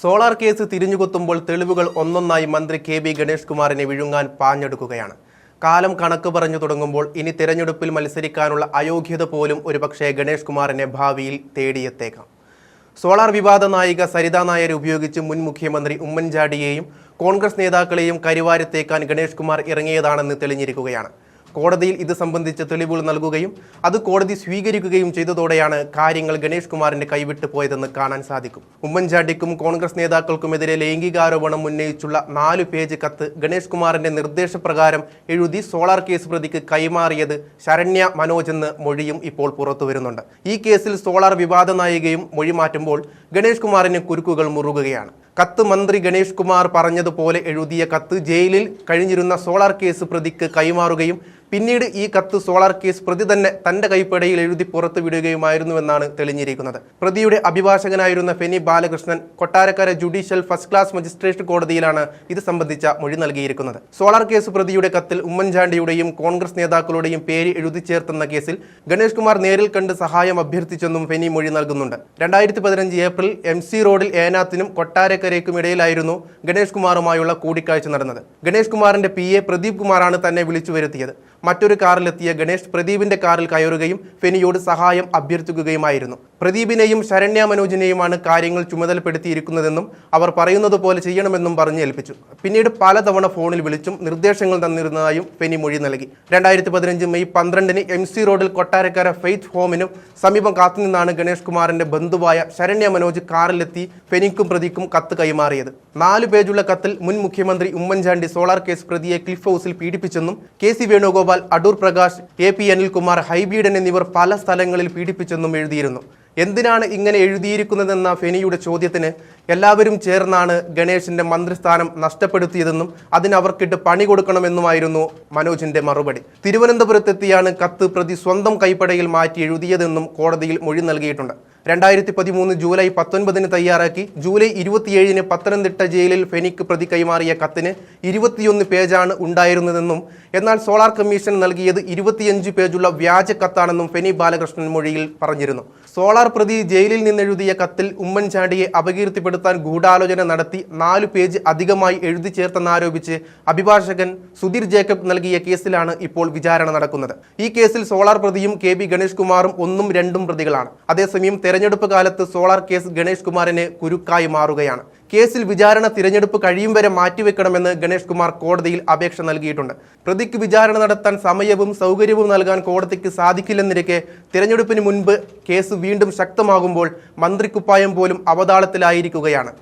Solar case തിരിഞ്ഞുകൊത്തുമ്പോൾ തെളിവുകൾ ഒന്നൊന്നായി മന്ത്രി കെ.ബി. ഗണേഷ് കുമാറിനെ വിഴുങ്ങാൻ പാഞ്ഞെടുക്കുകയാണ്. കാലം കണക്ക് പറഞ്ഞു തുടങ്ങുമ്പോൾ ഇനി തിരഞ്ഞെടുപ്പിൽ മത്സരിക്കാനുള്ള അയോഗ്യത പോലും ഒരുപക്ഷെ ഗണേഷ് കുമാറിനെ ഭാവിയിൽ തേടിയെത്തേക്കാം. സോളാർ വിവാദ നായിക സരിതാ നായരെ ഉപയോഗിച്ച് മുൻ മുഖ്യമന്ത്രി ഉമ്മൻചാണ്ടിയെയും കോൺഗ്രസ് നേതാക്കളെയും കരിവാരിത്തേക്കാൻ ഗണേഷ് കുമാർ ഇറങ്ങിയതാണെന്ന് തെളിഞ്ഞിരിക്കുകയാണ്. കോടതിയിൽ ഇത് സംബന്ധിച്ച തെളിവുകൾ നൽകുകയും അത് കോടതി സ്വീകരിക്കുകയും ചെയ്തതോടെയാണ് കാര്യങ്ങൾ ഗണേഷ് കുമാറിന്റെ കൈവിട്ടു പോയതെന്ന് കാണാൻ സാധിക്കും. ഉമ്മൻചാണ്ടിക്കും കോൺഗ്രസ് നേതാക്കൾക്കുമെതിരെ ലൈംഗികാരോപണം ഉന്നയിച്ചുള്ള 4 പേജ് കത്ത് ഗണേഷ് കുമാറിന്റെ നിർദ്ദേശപ്രകാരം എഴുതി സോളാർ കേസ് പ്രതിക്ക് കൈമാറിയത് ശരണ്യ മനോജ് എന്ന മൊഴിയും ഇപ്പോൾ പുറത്തുവരുന്നുണ്ട്. ഈ കേസിൽ സോളാർ വിവാദ നായികയും മൊഴി മാറ്റുമ്പോൾ ഗണേഷ് കുമാറിന് കുരുക്കുകൾ മുറുകുകയാണ്. കത്ത് മന്ത്രി ഗണേഷ് കുമാർ പറഞ്ഞതുപോലെ എഴുതിയ കത്ത് ജയിലിൽ കഴിഞ്ഞിരുന്ന സോളാർ കേസ് പ്രതിക്ക് കൈമാറുകയും പിന്നീട് ഈ കത്ത് സോളാർ കേസ് പ്രതി തന്നെ തന്റെ കൈപ്പടയിൽ എഴുതി പുറത്തു വിടുകയുമായിരുന്നുവെന്നാണ് തെളിഞ്ഞിരിക്കുന്നത്. പ്രതിയുടെ അഭിഭാഷകനായിരുന്ന Feni Balakrishnan Kottarakkara judicial first class magistrate കോടതിയിലാണ് ഇത് സംബന്ധിച്ച മൊഴി നൽകിയിരിക്കുന്നത്. സോളാർ കേസ് പ്രതിയുടെ കത്തിൽ ഉമ്മൻചാണ്ടിയുടെയും കോൺഗ്രസ് നേതാക്കളുടെയും പേര് എഴുതി ചേർത്തെന്ന കേസിൽ ഗണേഷ് കുമാർ നേരിൽ കണ്ട് സഹായം അഭ്യർത്ഥിച്ചെന്നും ഫെനി മൊഴി നൽകുന്നുണ്ട്. 2015 ഏപ്രിൽ MC റോഡിൽ ഏനാത്തിനും കൊട്ടാരക്കരയ്ക്കും ഇടയിലായിരുന്നു ഗണേഷ് കുമാറുമായുള്ള കൂടിക്കാഴ്ച നടന്നത്. ഗണേഷ് കുമാറിന്റെ PA പ്രദീപ് കുമാറാണ് തന്നെ വിളിച്ചു വരുത്തിയത്. മറ്റൊരു കാറിലെത്തിയ ഗണേഷ് പ്രദീപിന്റെ കാറിൽ കയറുകയും ഫെനിയോട് സഹായം അഭ്യർത്ഥിക്കുകയുമായിരുന്നു. പ്രദീപിനെയും ശരണ്യ മനോജിനെയുമാണ് കാര്യങ്ങൾ ചുമതലപ്പെടുത്തിയിരിക്കുന്നതെന്നും അവർ പറയുന്നത് പോലെ ചെയ്യണമെന്നും പറഞ്ഞ് ഏൽപ്പിച്ചു. പിന്നീട് പലതവണ ഫോണിൽ വിളിച്ചും നിർദ്ദേശങ്ങൾ തന്നിരുന്നതായും ഫെനി മൊഴി നൽകി. 2015 മെയ് 12 MC റോഡിൽ കൊട്ടാരക്കര ഫെയ്ത്ത് ഹോമിനും സമീപം കാത്തുനിന്നാണ് ഗണേഷ് കുമാറിന്റെ ബന്ധുവായ ശരണ്യ മനോജ് കാറിലെത്തി ഫെനിക്കും പ്രതിക്കും കത്ത് കൈമാറിയത്. 4 പേജുള്ള കത്തിൽ മുൻ മുഖ്യമന്ത്രി ഉമ്മൻചാണ്ടി സോളാർ കേസ് പ്രതിയെ ക്ലിഫ് ഹൗസിൽ പീഡിപ്പിച്ചെന്നും KC വേണുഗോപാൽ, അടൂർ പ്രകാശ്, AP അനിൽകുമാർ, ഹൈബീഡൻ എന്നിവർ പല സ്ഥലങ്ങളിൽ പീഡിപ്പിച്ചെന്നും എഴുതിയിരുന്നു. എന്തിനാണ് ഇങ്ങനെ എഴുതിയിരിക്കുന്നതെന്ന ഫെനിയുടെ ചോദ്യത്തിന് എല്ലാവരും ചേർന്നാണ് ഗണേഷിന്റെ മന്ത്രിസ്ഥാനം നഷ്ടപ്പെടുത്തിയതെന്നും അതിന് അവർക്കിട്ട് പണി കൊടുക്കണമെന്നുമായിരുന്നു മനോജിന്റെ മറുപടി. തിരുവനന്തപുരത്തെത്തിയാണ് കത്ത് പ്രതി സ്വന്തം കൈപ്പടയിൽ മാറ്റി എഴുതിയതെന്നും കോടതിയിൽ മൊഴി നൽകിയിട്ടുണ്ട്. 2013 ജൂലൈ 19 തയ്യാറാക്കി ജൂലൈ 27 പത്തനംതിട്ട ജയിലിൽ ഫെനിക്ക് പ്രതി കൈമാറിയ കത്തിന് 21 പേജാണ് ഉണ്ടായിരുന്നതെന്നും എന്നാൽ സോളാർ കമ്മീഷൻ നൽകിയത് 25 പേജുള്ള വ്യാജ കത്താണെന്നും ഫെനി ബാലകൃഷ്ണൻ മൊഴിയിൽ പറഞ്ഞിരുന്നു. സോളാർ പ്രതി ജയിലിൽ നിന്നെഴുതിയ കത്തിൽ ഉമ്മൻചാണ്ടിയെ അപകീർത്തിപ്പെടുത്താൻ ഗൂഢാലോചന നടത്തി 4 പേജ് അധികമായി എഴുതി ചേർത്തെന്നാരോപിച്ച് അഭിഭാഷകൻ സുധീർ ജേക്കബ് നൽകിയ കേസിലാണ് ഇപ്പോൾ വിചാരണ നടക്കുന്നത്. ഈ കേസിൽ സോളാർ പ്രതിയും കെ.ബി. ഗണേഷ് കുമാറും 1ഉം 2ഉം പ്രതികളാണ്. അതേസമയം തെരഞ്ഞെടുപ്പ് കാലത്ത് സോളാർ കേസ് ഗണേഷ് കുമാറിന് കുരുക്കായി മാറുകയാണ്. കേസിൽ വിചാരണ തിരഞ്ഞെടുപ്പ് കഴിയും വരെ മാറ്റിവെക്കണമെന്ന് ഗണേഷ് കുമാർ കോടതിയിൽ അപേക്ഷ നൽകിയിട്ടുണ്ട്. പ്രതിക്ക് വിചാരണ നടത്താൻ സമയവും സൗകര്യവും നൽകാൻ കോടതിക്ക് സാധിക്കില്ലെന്നിരിക്കെ തിരഞ്ഞെടുപ്പിന് മുൻപ് കേസ് വീണ്ടും ശക്തമാകുമ്പോൾ മന്ത്രിക്കുപ്പായം പോലും അവതാളത്തിലായിരിക്കുകയാണ്.